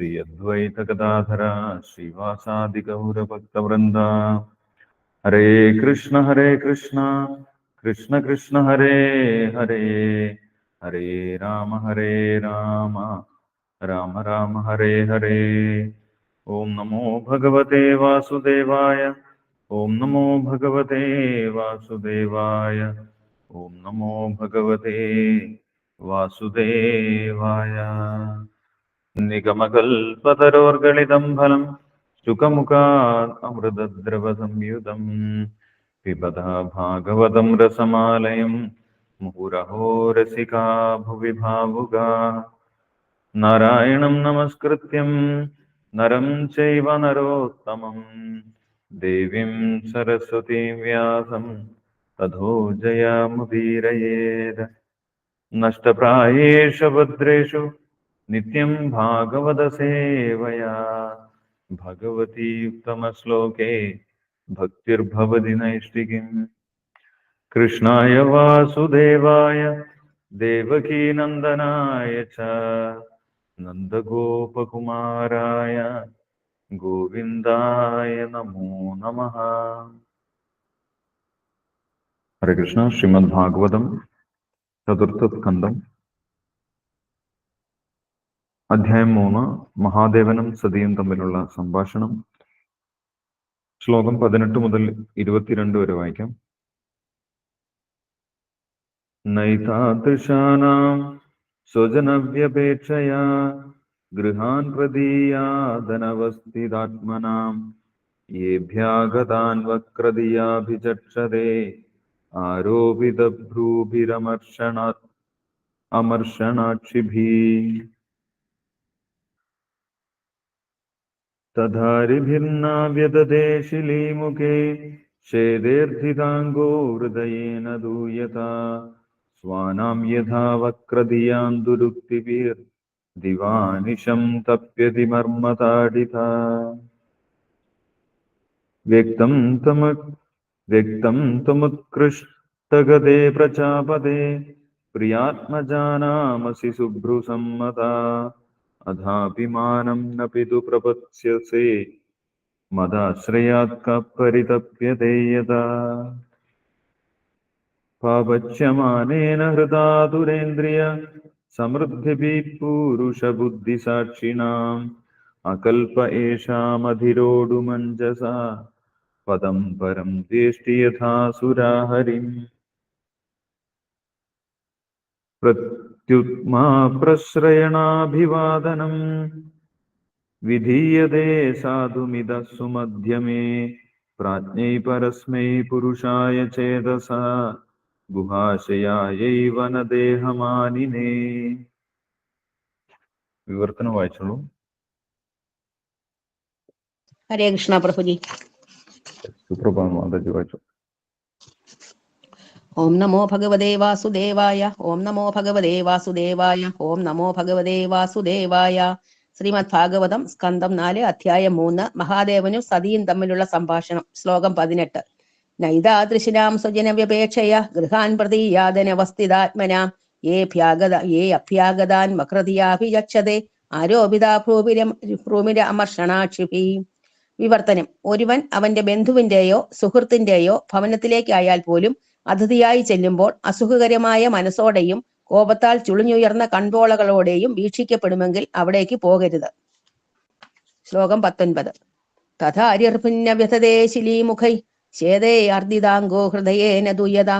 ശ്രീ അദ്വൈത ഗദാധര ശ്രീവാസാദി ഗൗരഭക്തവൃന്ദ. ഹരേ കൃഷ്ണ കൃഷ്ണ കൃഷ്ണ ഹരേ ഹരേ, ഹരേ രാമ രാമ രാമ ഹരേ ഹരേ. ഓം നമോ ഭഗവതേ വാസുദേവായ. ഓം നമോ ഭഗവതേ വാസുദേവായ. ഓം നമോ ഭഗവതേ വാസുദേവായ. നിഗമകൽപതരോർഗളിതം ഫലം ശുകമുഖാത് അമൃതദ്രവ സംയുതം പിബത ഭാഗവതം രസമാലയം മുഹുരഹോ രസികാ ഭുവി ഭാവുകാ. നാരായണം നമസ്കൃത്യം നരം ചൈവ നരോത്തമം ദേവീം സരസ്വതീം വ്യാസം തഥോ ജയമുദീരയേത്. നഷ്ടപ്രായേഷു ഭദ്രേഷു നിത്യം ഭാഗവത സേവയാ ഭഗവതി ഉത്തമശ്ലോകേ ഭക്തിർഭവതി നൈഷ്ഠികീം. കൃഷ്ണായ വാസുദേവായ ദേവകീനന്ദനായ ച നന്ദഗോപകുമാരായ ഗോവിന്ദായ നമോ നമഃ. ഹരേ കൃഷ്ണ. ശ്രീമദ് ഭാഗവതം ചതുർത്ഥ സ്കന്ധം, അധ്യായം 3, മഹാദേവനും സതിയും തമ്മിലുള്ള സംഭാഷണം. ശ്ലോകം 18 മുതൽ 22 വരെ വായിക്കാം. നൈതാദൃശാനാം സ്വജനവ്യപേക്ഷയാ ഗൃഹാൻ പ്രദീയാദനവസ്ഥിതാത്മനാം യേഭ്യാഗതാൻ വക്രദിയാഭിചക്ഷതേ ആരോപിതഭ്രൂഭിരമർഷണാക്ഷിഭിः. തഥാരിഭിർനാ വ്യദതേ ശിലീമുഖേ ഛേദേർധിതാംഗോ ഹൃദയേന ദൂയതാ സ്വാനാം യഥാ വക്രധിയാം ദുരുക്തിഭിർ ദിവാനിശം തപ്യതി മർമ്മതാഡിതാ. വ്യക്തം ത്വമുത്കൃഷ്ടഗതേ പ്രജാപതേ പ്രിയാത്മജാനാമസി സുഭ്രുസമ്മതാ അഥാഭിമാനം ന പിതു പ്രപത്സ്യസേ മദാശ്രയാത് പരിതപ്യതേ യഥാ. പാപച്യമാനേന ഹൃദാ ദുരേന്ദ്രിയ സമൃദ്ധിഭിഃ പൂരുഷബുദ്ധിസാക്ഷിണാം അകൽപ ഏഷാമധിരോഢുമഞ്ജസാ പദം പരം ദ്വേഷ്ടി യഥാസുരാ ഹരിം. പ്രത്യുത്മാ പ്രശ്രയണാഭിവാദനം വിധീയതേ സാധുമിദ സുമധ്യമേ പ്രാജ്ഞൈ പരസ്മൈ പുരുഷായ ചേതസാ ഗുഹാശയായൈവ ന ദേഹമാനിനേ. വിവർത്തനം വായിച്ചോളൂ. ഹരേ കൃഷ്ണ പ്രഭുജി. സുപ്രഭാതം മാതാജി വായിച്ചു. ഓം നമോ ഭഗവതേ വാസുദേവായ. ഓം നമോ ഭഗവതേ വാസുദേവായ. ഓം നമോ ഭഗവതേ വാസുദേവായ. ശ്രീമദ് ഭാഗവതം സ്കന്ധം 4, അധ്യായം 3, മഹാദേവനും സതിയും തമ്മിലുള്ള സംഭാഷണം. ശ്ലോകം 18. നൈതാദൃശിനാം സ്വജനവ്യപേക്ഷയ ഗൃഹാൻ പ്രതീയാദനവസ്ഥിതാത്മനാം യേ അഭ്യാഗതാൻ വക്രതിയാഭിചക്ഷതേ ആരോപിതാ ഭ്രൂമിരമർഷണാക്ഷിഭിः. വിവർത്തനം. ഒരുവൻ അവന്റെ ബന്ധുവിന്റെയോ സുഹൃത്തിന്റെയോ ഭവനത്തിലേക്കായാൽ പോലും അതിഥിയായി ചെല്ലുമ്പോൾ അസുഖകരമായ മനസ്സോടെയും കോപത്താൽ ചുളിഞ്ഞുയർന്ന കൺപോളകളോടെയും വീക്ഷിക്കപ്പെടുമെങ്കിൽ അവിടേക്ക് പോകരുത്. ശ്ലോകം 19. തഥാര്യർഭിന്ന വ്യഥതേ ശിലീമുഖൈ ചേതേ അർദിതാംഗോ ഹൃദയേന ദുയത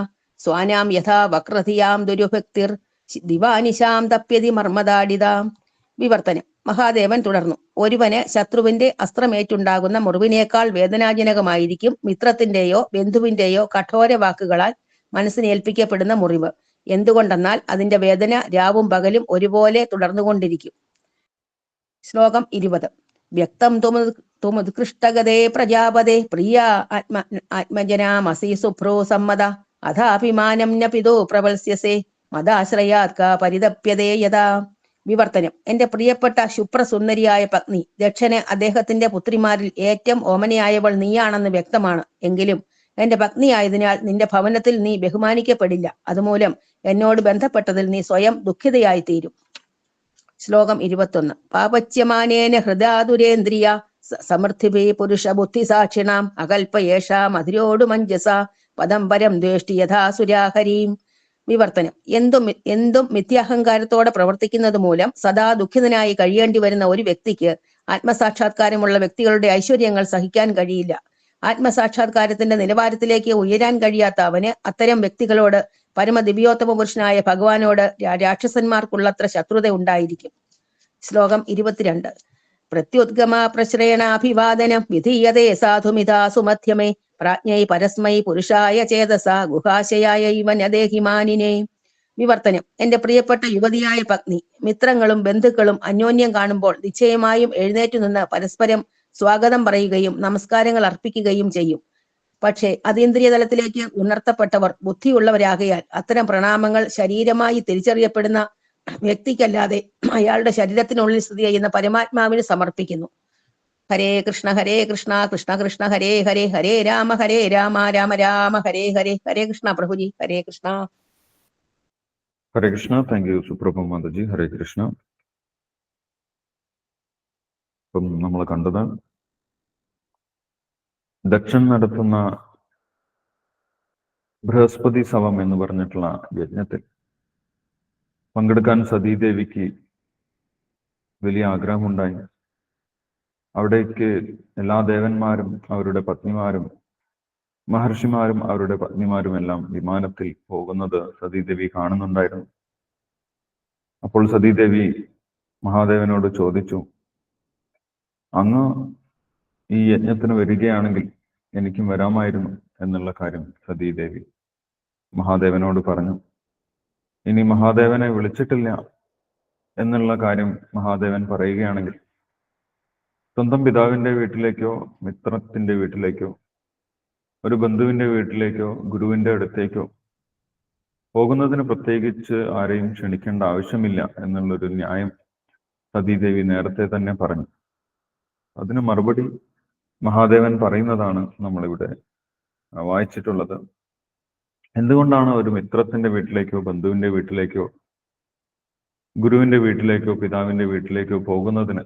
സ്വാനാം യഥാ വക്രധിയാം ദുരുഭക്തിർ ദിവാനിശാം തപ്യതി മർമ്മദാഡിതാം. വിവർത്തനം. മഹാദേവൻ തുടർന്നു. ഒരുവന് ശത്രുവിന്റെ അസ്ത്രമേറ്റുണ്ടാകുന്ന മുറിവിനേക്കാൾ വേദനാജനകമായിരിക്കും മിത്രത്തിന്റെയോ ബന്ധുവിന്റെയോ കഠോര വാക്കുകളാൽ മനസ്സിനേൽപ്പിക്കപ്പെടുന്ന മുറിവ്. എന്തുകൊണ്ടെന്നാൽ അതിന്റെ വേദന രാവും പകലും ഒരുപോലെ തുടർന്നുകൊണ്ടിരിക്കും. ശ്ലോകം 20. വ്യക്തം തുമുത്കൃഷ്ടഗതേ പ്രജാപതേ പ്രിയ ആത്മജനാമസി സുഭ്രോ സമ്മത അഥാഭിമാനം ന പിതോ പ്രവത്സ്യസേ മദാശ്രയാത് പരിതപ്യതേ യഥാ. വിവർത്തനം. എന്റെ പ്രിയപ്പെട്ട ശുപ്രസുന്ദരിയായ പത്നി, ദക്ഷന് അദ്ദേഹത്തിന്റെ പുത്രിമാരിൽ ഏറ്റവും ഓമനയായവൾ നീയാണെന്ന് വ്യക്തമാണ്. എങ്കിലും എന്റെ പത്നിയായതിനാൽ നിന്റെ ഭവനത്തിൽ നീ ബഹുമാനിക്കപ്പെടില്ല. അതുമൂലം എന്നോട് ബന്ധപ്പെട്ടതിൽ നീ സ്വയം ദുഃഖിതയായി തീരും. ശ്ലോകം 21. പാപച്യമാനേന ഹൃദാതുരേന്ദ്രിയ സമൃദ്ധിഭി പുരുഷ ബുദ്ധിസാക്ഷിണാം അകൽപയേഷാം അതിരോടു മഞ്ജസ പദം പരം ദ്വേഷ്ടി യഥാസുരാഹരീം. വിവർത്തനം. എന്തും മിഥ്യാഹങ്കാരത്തോടെ പ്രവർത്തിക്കുന്നത് മൂലം സദാ ദുഃഖിതനായി കഴിയേണ്ടി വരുന്ന ഒരു വ്യക്തിക്ക് ആത്മസാക്ഷാത്കാരമുള്ള വ്യക്തികളുടെ ഐശ്വര്യങ്ങൾ സഹിക്കാൻ കഴിയില്ല. ആത്മസാക്ഷാത്കാരത്തിന്റെ നിലവാരത്തിലേക്ക് ഉയരാൻ കഴിയാത്ത അവന് അത്തരം വ്യക്തികളോട് പരമദിവ്യോത്തമ പുരുഷനായ ഭഗവാനോട് രാക്ഷസന്മാർക്കുള്ളത്ര ശത്രുത ഉണ്ടായിരിക്കും. ശ്ലോകം 22. പ്രത്യുദ്ഗമ പ്രശ്രയണാഭിവാദനം വിധീയതേ സാധുമിതാ സുമധ്യമേ പ്രാജ്ഞൈ പരസ്മൈ പുരുഷായ ചേതസ ഗുഹാശയായ ഇവനദേഹിമാനിനെ. വിവർത്തനം. എന്റെ പ്രിയപ്പെട്ട യുവതിയായ പത്നി, മിത്രങ്ങളും ബന്ധുക്കളും അന്യോന്യം കാണുമ്പോൾ നിശ്ചയമായും എഴുന്നേറ്റു നിന്ന് പരസ്പരം സ്വാഗതം പറയുകയും നമസ്കാരങ്ങൾ അർപ്പിക്കുകയും ചെയ്യും. പക്ഷേ അതീന്ദ്രിയ തലത്തിലേക്ക് ഉണർത്തപ്പെട്ടവർ ബുദ്ധിയുള്ളവരാകയാൽ അത്തരം പ്രണാമങ്ങൾ ശരീരമായി തിരിച്ചറിയപ്പെടുന്ന വ്യക്തിക്കല്ലാതെ അയാളുടെ ശരീരത്തിനുള്ളിൽ സ്ഥിതി ചെയ്യുന്ന പരമാത്മാവിന് സമർപ്പിക്കുന്നു. ഹരേ കൃഷ്ണ കൃഷ്ണ കൃഷ്ണ ഹരേ ഹരേ ഹരേ രാമ രാമ രാമ ഹരേ ഹരേ. ഹരേ കൃഷ്ണ പ്രഭുജി. ഹരേ കൃഷ്ണ. ഹരേ കൃഷ്ണ. താങ്ക് യു സുപ്രഭ മാതാജി. ഹരേ കൃഷ്ണ. ഇപ്പം നമ്മൾ കണ്ടത് ദക്ഷൻ നടത്തുന്ന ബൃഹസ്പതി സവം എന്ന് പറഞ്ഞിട്ടുള്ള യജ്ഞത്തിൽ പങ്കെടുക്കാൻ സതീദേവിക്ക് വലിയ ആഗ്രഹമുണ്ടായി. അവിടേക്ക് എല്ലാ ദേവന്മാരും അവരുടെ പത്നിമാരും മഹർഷിമാരും അവരുടെ പത്നിമാരും എല്ലാം വിമാനത്തിൽ പോകുന്നത് സതീദേവി കാണുന്നുണ്ടായിരുന്നു. അപ്പോൾ സതീദേവി മഹാദേവനോട് ചോദിച്ചു, അങ്ങ് ഈ യജ്ഞത്തിന് വരികയാണെങ്കിൽ എനിക്കും വരാമായിരുന്നു എന്നുള്ള കാര്യം സതീദേവി മഹാദേവനോട് പറഞ്ഞു. ഇനി മഹാദേവനെ വിളിച്ചിട്ടില്ല എന്നുള്ള കാര്യം മഹാദേവൻ പറയുകയാണെങ്കിൽ സ്വന്തം പിതാവിന്റെ വീട്ടിലേക്കോ മിത്രത്തിന്റെ വീട്ടിലേക്കോ ഒരു ബന്ധുവിന്റെ വീട്ടിലേക്കോ ഗുരുവിന്റെ അടുത്തേക്കോ പോകുന്നതിന് പ്രത്യേകിച്ച് ആരെയും ക്ഷണിക്കേണ്ട ആവശ്യമില്ല എന്നുള്ളൊരു ന്യായം സതീദേവി നേരത്തെ തന്നെ പറഞ്ഞു. അതിന് മറുപടി മഹാദേവൻ പറയുന്നതാണ് നമ്മളിവിടെ വായിച്ചിട്ടുള്ളത്. എന്തുകൊണ്ടാണ് ഒരു മിത്രത്തിന്റെ വീട്ടിലേക്കോ ബന്ധുവിന്റെ വീട്ടിലേക്കോ ഗുരുവിന്റെ വീട്ടിലേക്കോ പിതാവിന്റെ വീട്ടിലേക്കോ പോകുന്നതിന്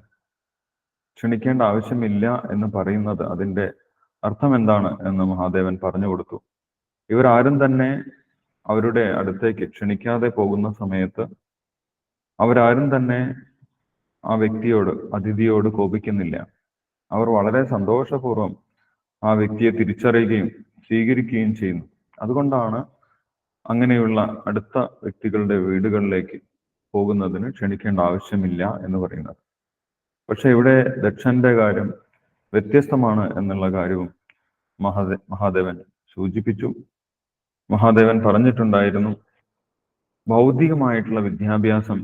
ക്ഷണിക്കേണ്ട ആവശ്യമില്ല എന്ന് പറയുന്നത്? അതിന്റെ അർത്ഥം എന്താണ് എന്ന് മഹാദേവൻ പറഞ്ഞു കൊടുത്തു. ഇവരാരും തന്നെ അവരുടെ അടുത്തേക്ക് ക്ഷണിക്കാതെ പോകുന്ന സമയത്ത് അവരാരും തന്നെ ആ വ്യക്തിയോട് അതിഥിയോട് കോപിക്കുന്നില്ല. അവർ വളരെ സന്തോഷപൂർവ്വം ആ വ്യക്തിയെ തിരിച്ചറിയുകയും സ്വീകരിക്കുകയും ചെയ്യുന്നു. അതുകൊണ്ടാണ് അങ്ങനെയുള്ള അടുത്ത വ്യക്തികളുടെ വീടുകളിലേക്ക് പോകുന്നതിന് ക്ഷണിക്കേണ്ട ആവശ്യമില്ല എന്ന് പറയുന്നത്. പക്ഷെ ഇവിടെ ദക്ഷന്റെ കാര്യം വ്യത്യസ്തമാണ് എന്നുള്ള കാര്യവും മഹാദേവൻ സൂചിപ്പിച്ചു. മഹാദേവൻ പറഞ്ഞിട്ടുണ്ടായിരുന്നു, ഭൗതികമായിട്ടുള്ള വിദ്യാഭ്യാസം,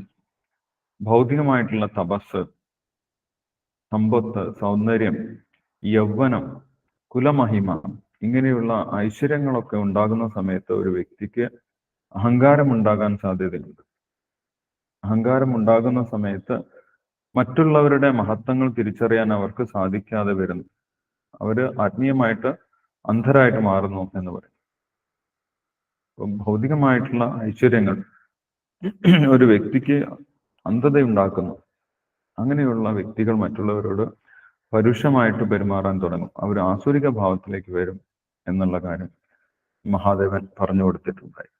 ഭൗതികമായിട്ടുള്ള തപസ്, സമ്പത്ത്, സൗന്ദര്യം, യൗവനം, കുലമഹിമ, ഇങ്ങനെയുള്ള ഐശ്വര്യങ്ങളൊക്കെ ഉണ്ടാകുന്ന സമയത്ത് ഒരു വ്യക്തിക്ക് അഹങ്കാരം ഉണ്ടാകാൻ സാധ്യതയുണ്ട്. അഹങ്കാരം ഉണ്ടാകുന്ന സമയത്ത് മറ്റുള്ളവരുടെ മഹത്വങ്ങൾ തിരിച്ചറിയാൻ അവർക്ക് സാധിക്കാതെ വരുന്നു. അവര് ആത്മീയമായിട്ട് അന്ധരായിട്ട് മാറുന്നു എന്ന് പറയും. ഭൗതികമായിട്ടുള്ള ഐശ്വര്യങ്ങൾ ഒരു വ്യക്തിക്ക് അന്ധതയുണ്ടാക്കുന്നു. അങ്ങനെയുള്ള വ്യക്തികൾ മറ്റുള്ളവരോട് പരുഷമായിട്ട് പെരുമാറാൻ തുടങ്ങും. അവർ ആസുരിക ഭാവത്തിലേക്ക് വരും എന്നുള്ള കാര്യം മഹാദേവൻ പറഞ്ഞു കൊടുത്തിട്ടുണ്ടായി.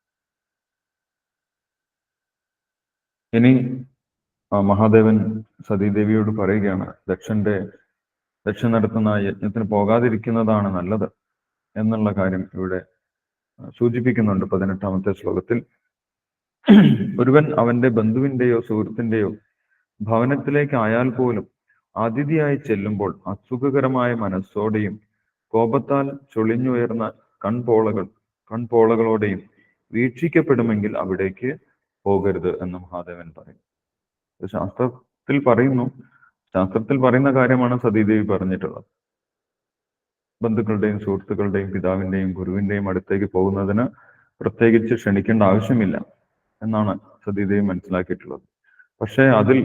ഇനി മഹാദേവൻ സതീദേവിയോട് പറയുകയാണ്, ദക്ഷൻ നടത്തുന്ന യജ്ഞത്തിന് പോകാതിരിക്കുന്നതാണ് നല്ലത് എന്നുള്ള കാര്യം ഇവിടെ സൂചിപ്പിക്കുന്നുണ്ട് 18ാമത്തെ ശ്ലോകത്തിൽ. ഒരുവൻ അവന്റെ ബന്ധുവിന്റെയോ സുഹൃത്തിന്റെയോ ഭവനത്തിലേക്ക് ആയാൽ പോലും അതിഥിയായി ചെല്ലുമ്പോൾ അസുഖകരമായ മനസ്സോടെയും കോപത്താൽ ചൊളിഞ്ഞുയർന്ന കൺപോളകളോടെയും വീക്ഷിക്കപ്പെടുമെങ്കിൽ അവിടേക്ക് പോകരുത് എന്ന് മഹാദേവൻ പറയും. ശാസ്ത്രത്തിൽ പറയുന്ന കാര്യമാണ് സതീദേവി പറഞ്ഞിട്ടുള്ളത്. ബന്ധുക്കളുടെയും സുഹൃത്തുക്കളുടെയും പിതാവിന്റെയും ഗുരുവിന്റെയും അടുത്തേക്ക് പോകുന്നതിന് പ്രത്യേകിച്ച് ക്ഷണിക്കേണ്ട ആവശ്യമില്ല എന്നാണ് സതീദേവി മനസ്സിലാക്കിയിട്ടുള്ളത്. പക്ഷെ അതിൽ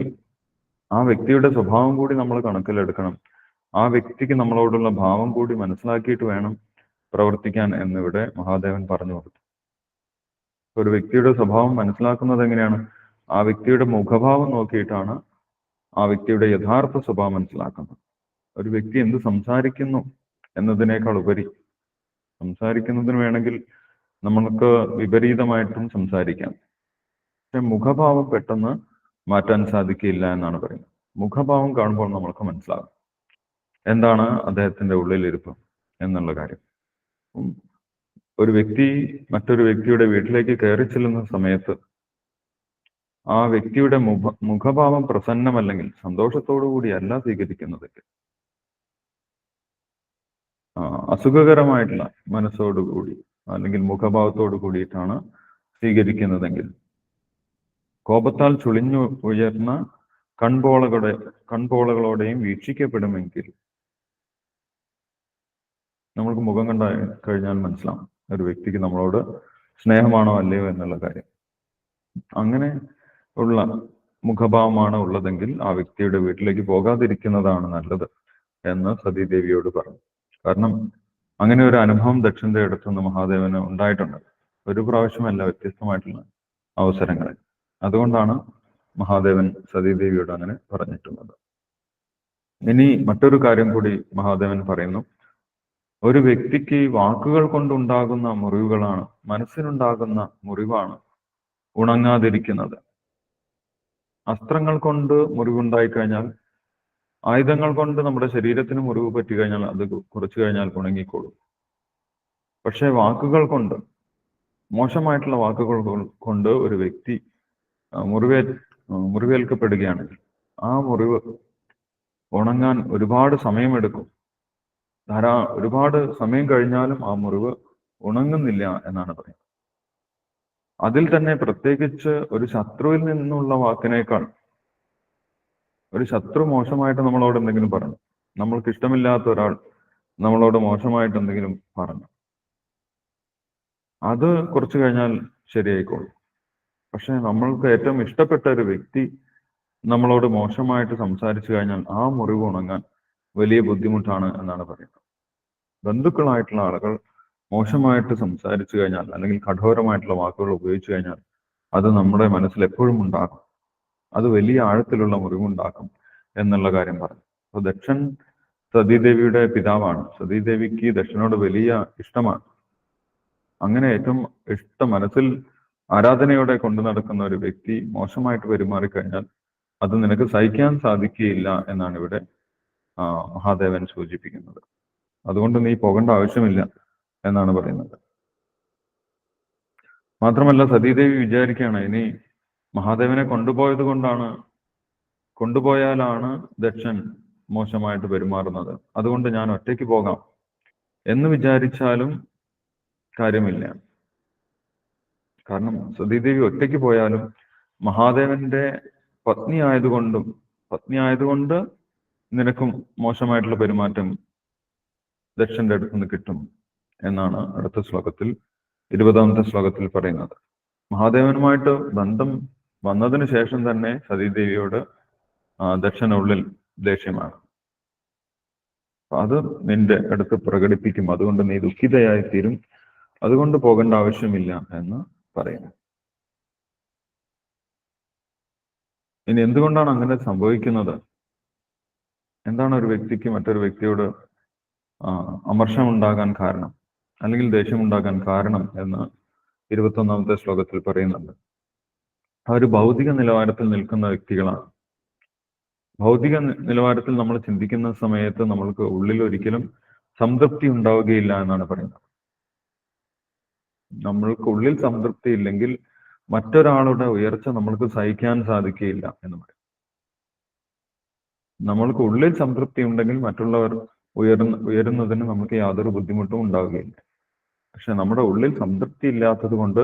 ആ വ്യക്തിയുടെ സ്വഭാവം കൂടി നമ്മൾ കണക്കിലെടുക്കണം. ആ വ്യക്തിക്ക് നമ്മളോടുള്ള ഭാവം കൂടി മനസ്സിലാക്കിയിട്ട് വേണം പ്രവർത്തിക്കാൻ എന്നിവിടെ മഹാദേവൻ പറഞ്ഞു കൊടുത്തു. ഒരു വ്യക്തിയുടെ സ്വഭാവം മനസ്സിലാക്കുന്നത് എങ്ങനെയാണ്? ആ വ്യക്തിയുടെ മുഖഭാവം നോക്കിയിട്ടാണ് ആ വ്യക്തിയുടെ യഥാർത്ഥ സ്വഭാവം മനസ്സിലാക്കുന്നത്. ഒരു വ്യക്തി എന്ത് സംസാരിക്കുന്നു എന്നതിനേക്കാൾ ഉപരി, സംസാരിക്കുന്നതിന് വേണമെങ്കിൽ നമ്മൾക്ക് വിപരീതമായിട്ടും സംസാരിക്കാം, പക്ഷെ മുഖഭാവം പെട്ടെന്ന് മാറ്റാൻ സാധിക്കില്ല എന്നാണ് പറയുന്നത്. മുഖഭാവം കാണുമ്പോൾ നമ്മൾക്ക് മനസ്സിലാകും എന്താണ് അദ്ദേഹത്തിന്റെ ഉള്ളിലിരിപ്പ് എന്നുള്ള കാര്യം. ഒരു വ്യക്തി മറ്റൊരു വ്യക്തിയുടെ വീട്ടിലേക്ക് കയറി ചെല്ലുന്ന സമയത്ത് ആ വ്യക്തിയുടെ മുഖഭാവം പ്രസന്നമല്ലെങ്കിൽ, സന്തോഷത്തോടു കൂടിയല്ല സ്വീകരിക്കുന്നതെങ്കിൽ, അസുഖകരമായിട്ടുള്ള മനസ്സോടുകൂടി അല്ലെങ്കിൽ മുഖഭാവത്തോടു കൂടിയിട്ടാണ് സ്വീകരിക്കുന്നതെങ്കിൽ, കോപത്താൽ ചുളിഞ്ഞു ഉയർന്ന കൺപോളകളോടെയും വീക്ഷിക്കപ്പെടുമെങ്കിൽ നമ്മൾക്ക് മുഖം കണ്ട കഴിഞ്ഞാൽ മനസ്സിലാവും ഒരു വ്യക്തിക്ക് നമ്മളോട് സ്നേഹമാണോ അല്ലയോ എന്നുള്ള കാര്യം. അങ്ങനെ ഉള്ള മുഖഭാവമാണ് ഉള്ളതെങ്കിൽ ആ വ്യക്തിയുടെ വീട്ടിലേക്ക് പോകാതിരിക്കുന്നതാണ് നല്ലത് എന്ന് സതീദേവിയോട് പറഞ്ഞു. കാരണം അങ്ങനെ ഒരു അനുഭവം ദക്ഷന്റെ അടുത്തുനിന്ന് മഹാദേവന് ഉണ്ടായിട്ടുണ്ട്. ഒരു പ്രാവശ്യമല്ല, വ്യത്യസ്തമായിട്ടുള്ള അവസരങ്ങളിൽ. അതുകൊണ്ടാണ് മഹാദേവൻ സതീദേവിയോട് അങ്ങനെ പറഞ്ഞിട്ടുള്ളത്. ഇനി മറ്റൊരു കാര്യം കൂടി മഹാദേവൻ പറയുന്നു. ഒരു വ്യക്തിക്ക് വാക്കുകൾ കൊണ്ടുണ്ടാകുന്ന മുറിവുകളാണ്, മനസ്സിനുണ്ടാകുന്ന മുറിവാണ് ഉണങ്ങാതിരിക്കുന്നത്. അസ്ത്രങ്ങൾ കൊണ്ട് മുറിവുണ്ടായി കഴിഞ്ഞാൽ, ആയുധങ്ങൾ കൊണ്ട് നമ്മുടെ ശരീരത്തിന് മുറിവ് പറ്റി കഴിഞ്ഞാൽ അത് കുറച്ചു കഴിഞ്ഞാൽ ഉണങ്ങിക്കോളും. പക്ഷെ വാക്കുകൾ കൊണ്ട്, മോശമായിട്ടുള്ള വാക്കുകൾ കൊണ്ട് ഒരു വ്യക്തി മുറിവേൽക്കപ്പെടുകയാണെങ്കിൽ ആ മുറിവ് ഉണങ്ങാൻ ഒരുപാട് സമയമെടുക്കും. ഒരുപാട് സമയം കഴിഞ്ഞാലും ആ മുറിവ് ഉണങ്ങുന്നില്ല എന്നാണ് പറയുന്നത്. അതിൽ തന്നെ പ്രത്യേകിച്ച് ഒരു ശത്രുവിൽ നിന്നുള്ള വാക്കിനേക്കാൾ, ഒരു ശത്രു മോശമായിട്ട് നമ്മളോട് എന്തെങ്കിലും പറഞ്ഞു, നമ്മൾക്ക് ഇഷ്ടമില്ലാത്ത ഒരാൾ നമ്മളോട് മോശമായിട്ട് എന്തെങ്കിലും പറഞ്ഞു, അത് കുറച്ചു കഴിഞ്ഞാൽ ശരിയായിക്കോളും. പക്ഷെ നമ്മൾക്ക് ഏറ്റവും ഇഷ്ടപ്പെട്ട ഒരു വ്യക്തി നമ്മളോട് മോശമായിട്ട് സംസാരിച്ചു കഴിഞ്ഞാൽ ആ മുറിവ് ഉണങ്ങാൻ വലിയ ബുദ്ധിമുട്ടാണ് എന്നാണ് പറയുന്നത്. ബന്ധുക്കളായിട്ടുള്ള ആളുകൾ മോശമായിട്ട് സംസാരിച്ചു കഴിഞ്ഞാൽ അല്ലെങ്കിൽ കഠോരമായിട്ടുള്ള വാക്കുകൾ ഉപയോഗിച്ചു കഴിഞ്ഞാൽ അത് നമ്മുടെ മനസ്സിൽ എപ്പോഴും ഉണ്ടാകും. അത് വലിയ ആഴത്തിലുള്ള മുറിവുണ്ടാക്കും എന്നുള്ള കാര്യം പറഞ്ഞു. അപ്പൊ ദക്ഷൻ സതീദേവിയുടെ പിതാവാണ്. സതീദേവിക്ക് ദക്ഷനോട് വലിയ ഇഷ്ടമാണ്. അങ്ങനെ ഏറ്റവും മനസ്സിൽ ആരാധനയോടെ കൊണ്ടു നടക്കുന്ന ഒരു വ്യക്തി മോശമായിട്ട് പെരുമാറിക്കഴിഞ്ഞാൽ അത് നിനക്ക് സഹിക്കാൻ സാധിക്കുകയില്ല എന്നാണ് ഇവിടെ മഹാദേവൻ സൂചിപ്പിക്കുന്നത്. അതുകൊണ്ട് നീ പോകേണ്ട ആവശ്യമില്ല എന്നാണ് പറയുന്നത്. മാത്രമല്ല സതീദേവി വിചാരിക്കുകയാണ്, ഇനി മഹാദേവനെ കൊണ്ടുപോയാലാണ് ദക്ഷൻ മോശമായിട്ട് പെരുമാറുന്നത്, അതുകൊണ്ട് ഞാൻ ഒറ്റയ്ക്ക് പോകാം എന്ന് വിചാരിച്ചാലും കാര്യമില്ല. കാരണം സതീദേവി ഒറ്റയ്ക്ക് പോയാലും മഹാദേവന്റെ പത്നി ആയതുകൊണ്ട് നിനക്കും മോശമായിട്ടുള്ള പെരുമാറ്റം ദക്ഷന്റെ അടുത്ത് നിന്ന് കിട്ടും എന്നാണ് അടുത്ത ശ്ലോകത്തിൽ 20ാമത്തെ ശ്ലോകത്തിൽ പറയുന്നത്. മഹാദേവനുമായിട്ട് ബന്ധം വന്നതിന് ശേഷം തന്നെ സതീദേവിയോട് ദക്ഷനുള്ളിൽ ദേഷ്യമാണ്. അത് നിന്റെ അടുത്ത് പ്രകടിപ്പിക്കും, അതുകൊണ്ട് നീ ദുഃഖിതയായി തീരും, അതുകൊണ്ട് പോകേണ്ട ആവശ്യമില്ല എന്ന് പറയുന്നു. ഇനി എന്തുകൊണ്ടാണ് അങ്ങനെ സംഭവിക്കുന്നത്? എന്താണ് ഒരു വ്യക്തിക്ക് മറ്റൊരു വ്യക്തിയോട് അമർഷമുണ്ടാകാൻ കാരണം അല്ലെങ്കിൽ ദേഷ്യമുണ്ടാകാൻ കാരണം എന്ന് 21ാമത്തെ ശ്ലോകത്തിൽ പറയുന്നുണ്ട്. അവർ ഭൗതിക നിലവാരത്തിൽ നിൽക്കുന്ന വ്യക്തികളാണ്. ഭൗതിക നിലവാരത്തിൽ നമ്മൾ ചിന്തിക്കുന്ന സമയത്ത് നമ്മൾക്ക് ഉള്ളിൽ ഒരിക്കലും സംതൃപ്തി ഉണ്ടാവുകയില്ല എന്നാണ് പറയുന്നത്. നമ്മൾക്ക് ഉള്ളിൽ സംതൃപ്തി ഇല്ലെങ്കിൽ മറ്റൊരാളുടെ ഉയർച്ച നമ്മൾക്ക് സഹിക്കാൻ സാധിക്കുകയില്ല എന്ന് പറയും. നമ്മൾക്ക് ഉള്ളിൽ സംതൃപ്തി ഉണ്ടെങ്കിൽ മറ്റുള്ളവർ ഉയരുന്നതിന് നമുക്ക് യാതൊരു ബുദ്ധിമുട്ടും ഉണ്ടാവുകയില്ല. പക്ഷെ നമ്മുടെ ഉള്ളിൽ സംതൃപ്തി ഇല്ലാത്തത് കൊണ്ട്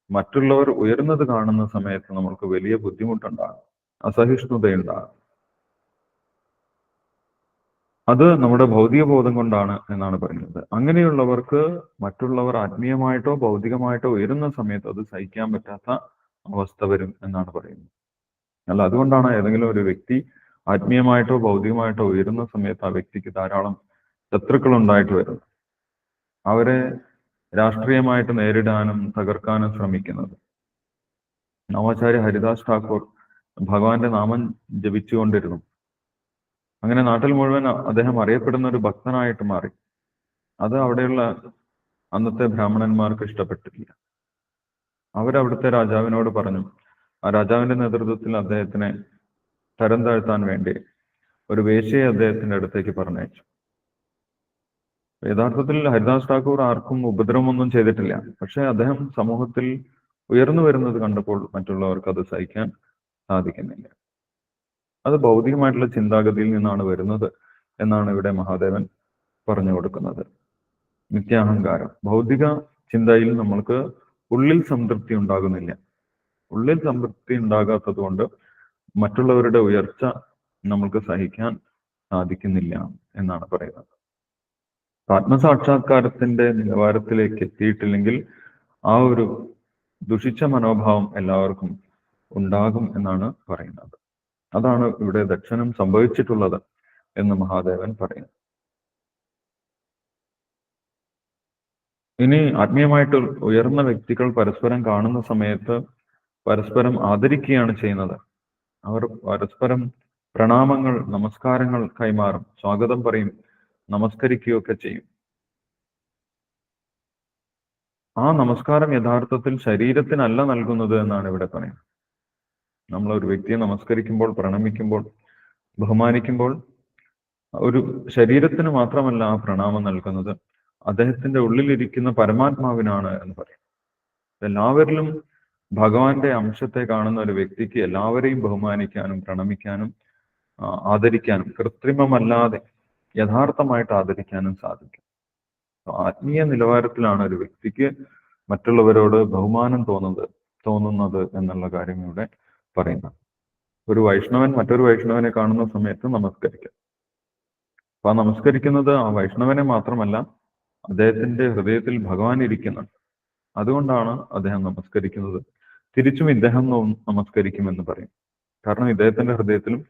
മറ്റുള്ളവർ ഉയരുന്നത് കാണുന്ന സമയത്ത് നമ്മൾക്ക് വലിയ ബുദ്ധിമുട്ടുണ്ടാകും, അസഹിഷ്ണുതയുണ്ടാകും. അത് നമ്മുടെ ഭൗതിക ബോധം കൊണ്ടാണ് എന്നാണ് പറയുന്നത്. അങ്ങനെയുള്ളവർക്ക് മറ്റുള്ളവർ ആത്മീയമായിട്ടോ ഭൗതികമായിട്ടോ ഉയരുന്ന സമയത്ത് അത് സഹിക്കാൻ പറ്റാത്ത അവസ്ഥ വരും എന്നാണ് പറയുന്നത്. അല്ല, അതുകൊണ്ടാണ് ഏതെങ്കിലും ഒരു വ്യക്തി ആത്മീയമായിട്ടോ ഭൗതികമായിട്ടോ ഉയരുന്ന സമയത്ത് ആ വ്യക്തിക്ക് ധാരാളം ശത്രുക്കൾ ഉണ്ടായിട്ട് വരുന്നത്, അവരെ രാഷ്ട്രീയമായിട്ട് നേരിടാനും തകർക്കാനും ശ്രമിക്കുന്നത്. നവാചാര്യ ഹരിദാസ് ഠാക്കൂർ ഭഗവാന്റെ നാമം ജപിച്ചുകൊണ്ടിരുന്നു. അങ്ങനെ നാട്ടിൽ മുഴുവൻ അദ്ദേഹം അറിയപ്പെടുന്ന ഒരു ഭക്തനായിട്ട് മാറി. അത് അവിടെയുള്ള അന്നത്തെ ബ്രാഹ്മണന്മാർക്ക് ഇഷ്ടപ്പെട്ടില്ല. അവരവിടുത്തെ രാജാവിനോട് പറഞ്ഞു. ആ രാജാവിന്റെ നേതൃത്വത്തിൽ അദ്ദേഹത്തിനെ തരം താഴ്ത്താൻ വേണ്ടി ഒരു വേശ്യയെ അദ്ദേഹത്തിന്റെ അടുത്തേക്ക് പറഞ്ഞയച്ചു. യഥാർത്ഥത്തിൽ ഹരിദാസ് ഠാക്കൂർ ആർക്കും ഉപദ്രവമൊന്നും ചെയ്തിട്ടില്ല. പക്ഷെ അദ്ദേഹം സമൂഹത്തിൽ ഉയർന്നു വരുന്നത് കണ്ടപ്പോൾ മറ്റുള്ളവർക്ക് അത് സഹിക്കാൻ സാധിക്കുന്നില്ല. അത് ഭൗതികമായിട്ടുള്ള ചിന്താഗതിയിൽ നിന്നാണ് വരുന്നത് എന്നാണ് ഇവിടെ മഹാദേവൻ പറഞ്ഞു കൊടുക്കുന്നത്. നിത്യാഹങ്കാരം, ഭൗതിക ചിന്തയിൽ നമ്മൾക്ക് ഉള്ളിൽ സംതൃപ്തി ഉണ്ടാകുന്നില്ല. ഉള്ളിൽ സംതൃപ്തി ഉണ്ടാകാത്തത് കൊണ്ട് മറ്റുള്ളവരുടെ ഉയർച്ച നമ്മൾക്ക് സഹിക്കാൻ സാധിക്കുന്നില്ല എന്നാണ് പറയുന്നത്. ആത്മസാക്ഷാത്കാരത്തിന്റെ നിലവാരത്തിലേക്ക് എത്തിയിട്ടില്ലെങ്കിൽ ആ ഒരു ദുഷിച്ച മനോഭാവം എല്ലാവർക്കും ഉണ്ടാകും എന്നാണ് പറയുന്നത്. അതാണ് ഇവിടെ ദക്ഷനും സംഭവിച്ചിട്ടുള്ളത് എന്ന് മഹാദേവൻ പറയുന്നു. ഇനി ആത്മീയമായിട്ട് ഉയർന്ന വ്യക്തികൾ പരസ്പരം കാണുന്ന സമയത്ത് പരസ്പരം ആദരിക്കുകയാണ് ചെയ്യുന്നത്. അവർ പരസ്പരം പ്രണാമങ്ങൾ, നമസ്കാരങ്ങൾ കൈമാറും, സ്വാഗതം പറയും, നമസ്കരിക്കുകയൊക്കെ ചെയ്യും. ആ നമസ്കാരം യഥാർത്ഥത്തിൽ ശരീരത്തിനല്ല നൽകുന്നത് എന്നാണ് ഇവിടെ പറയുന്നത്. നമ്മൾ ഒരു വ്യക്തിയെ നമസ്കരിക്കുമ്പോൾ, പ്രണമിക്കുമ്പോൾ, ബഹുമാനിക്കുമ്പോൾ ഒരു ശരീരത്തിന് മാത്രമല്ല ആ പ്രണാമം നൽകുന്നത്, അദ്ദേഹത്തിന്റെ ഉള്ളിലിരിക്കുന്ന പരമാത്മാവിനാണ് എന്ന് പറയും. എല്ലാവരിലും ഭഗവാന്റെ അംശത്തെ കാണുന്ന ഒരു വ്യക്തിക്ക് എല്ലാവരെയും ബഹുമാനിക്കാനും പ്രണമിക്കാനും ആദരിക്കാനും കൃത്രിമമല്ലാതെ യഥാർത്ഥമായിട്ട് ആദരിക്കാനും സാധിക്കും. ആത്മീയ നിലവാരത്തിലാണ് ഒരു വ്യക്തിക്ക് മറ്റുള്ളവരോട് ബഹുമാനം തോന്നുന്നത് എന്നുള്ള കാര്യം ഇവിടെ പറയുന്നത്. ഒരു വൈഷ്ണവൻ മറ്റൊരു വൈഷ്ണവനെ കാണുന്ന സമയത്ത് നമസ്കരിക്കാം. അപ്പൊ ആ നമസ്കരിക്കുന്നത് ആ വൈഷ്ണവനെ മാത്രമല്ല, അദ്ദേഹത്തിന്റെ ഹൃദയത്തിൽ ഭഗവാൻ ഇരിക്കുന്നുണ്ട്. അതുകൊണ്ടാണ് അദ്ദേഹം നമസ്കരിക്കുന്നത്. തിരിച്ചും ഇദ്ദേഹം നമസ്കരിക്കുമെന്ന് പറയും. കാരണം ഇദ്ദേഹത്തിന്റെ ഹൃദയത്തിലും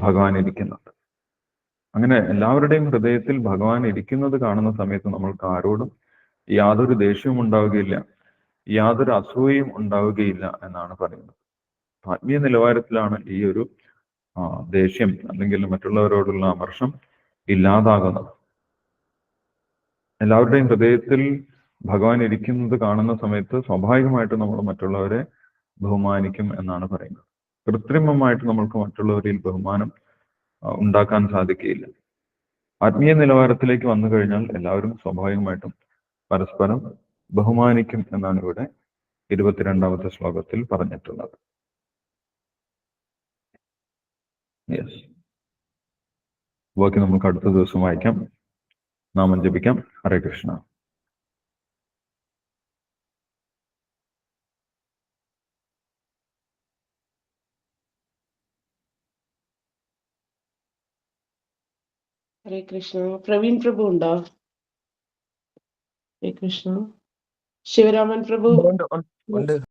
ഭഗവാൻ ഇരിക്കുന്നുണ്ട്. അങ്ങനെ എല്ലാവരുടെയും ഹൃദയത്തിൽ ഭഗവാൻ ഇരിക്കുന്നത് കാണുന്ന സമയത്ത് നമ്മൾക്ക് ആരോടും യാതൊരു ദേഷ്യവും ഉണ്ടാവുകയില്ല, യാതൊരു അസൂയയും ഉണ്ടാവുകയില്ല എന്നാണ് പറയുന്നത്. ആത്മീയ നിലവാരത്തിലാണ് ഈ ഒരു ദേഷ്യം അല്ലെങ്കിൽ മറ്റുള്ളവരോടുള്ള അമർഷം ഇല്ലാതാകുന്നത്. എല്ലാവരുടെയും ഹൃദയത്തിൽ ഭഗവാൻ ഇരിക്കുന്നത് കാണുന്ന സമയത്ത് സ്വാഭാവികമായിട്ട് നമ്മൾ മറ്റുള്ളവരെ ബഹുമാനിക്കും എന്നാണ് പറയുന്നത്. കൃത്രിമമായിട്ട് നമ്മൾക്ക് മറ്റുള്ളവരിൽ ബഹുമാനം ഉണ്ടാക്കാൻ സാധിക്കുകയില്ല. ആത്മീയ നിലവാരത്തിലേക്ക് വന്നു കഴിഞ്ഞാൽ എല്ലാവരും സ്വാഭാവികമായിട്ടും പരസ്പരം ബഹുമാനിക്കും എന്നാണ് ഇവിടെ 22ാമത്തെ ശ്ലോകത്തിൽ പറഞ്ഞിട്ടുള്ളത്. യെസ്, ബാക്കി നമുക്ക് അടുത്ത ദിവസം വായിക്കാം. നാമം ജപിക്കാം. ഹരേ കൃഷ്ണ. ഹരേ കൃഷ്ണ. പ്രവീൺ പ്രഭു ഉണ്ടോ? ഹരേ കൃഷ്ണ. ശിവരാമൻ പ്രഭു ഉണ്ട്